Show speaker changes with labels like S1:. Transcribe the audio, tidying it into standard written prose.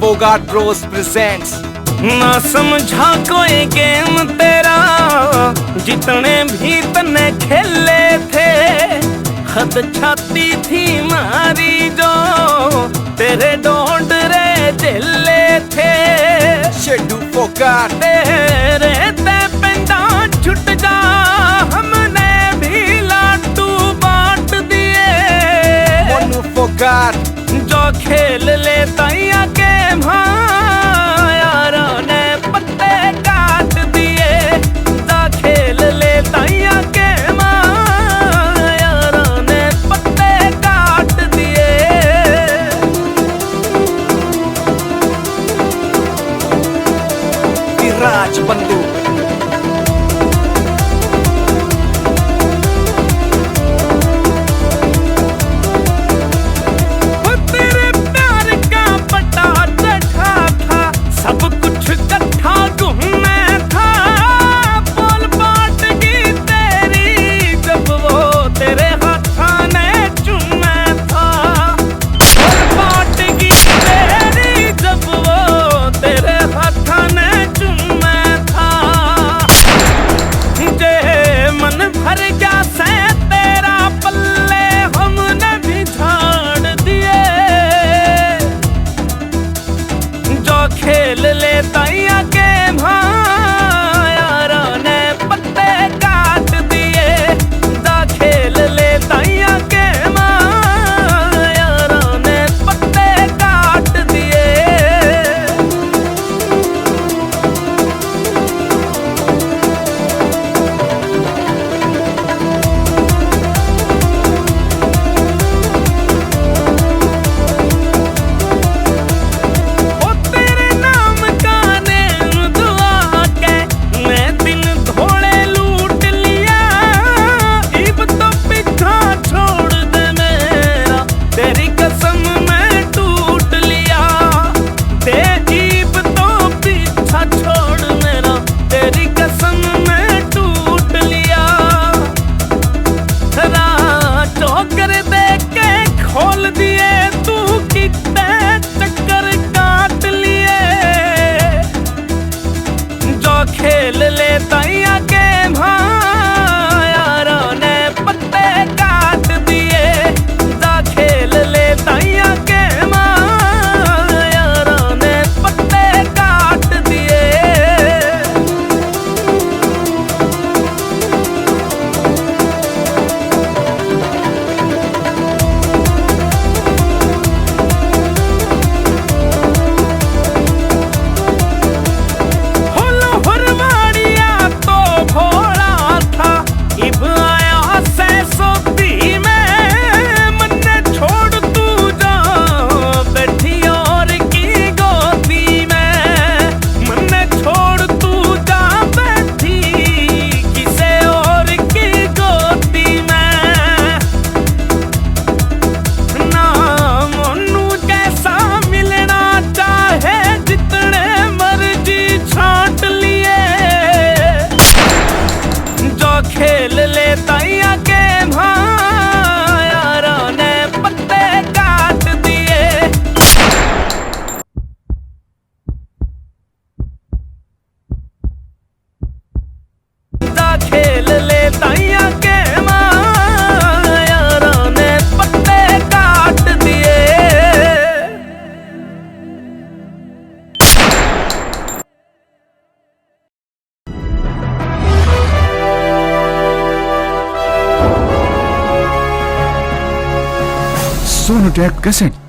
S1: Phogat Bros presents.
S2: ना समझा कोई गेम तेरा, जितने भी तने खेले थे, हद छाती थी मारी जो तेरे डोंट रे झेले थे।
S1: शेडू फोगाट
S2: तेरे ते पेंडा छुट जा, हमने भी लाडू बांट दिए।
S1: मोनू फोगाट
S2: जो खेल लेता या गेम यारों ने पत्ते काट दिए। जो खेल लेता या गेम यारों ने पत्ते काट दिए।
S1: विराज बंधु खेल लेता या गेम यारों ने पत्ते काट दिए। जा खेल लेता या गेम यारों ने पत्ते काट दिए। खोल दिए तू कितने चक्कर काट लिए। जो खेल लेता या गेम यारों ने पत्ते काट दिए। जो खेल लेता या गेम यारों ने पत्ते काट दिए। खेल लेता या गेम यारों ने पत्ते काट दिए। जा खेल लेता या गेम यारों ने पत्ते काट दिए।
S3: Sonu tag cassette.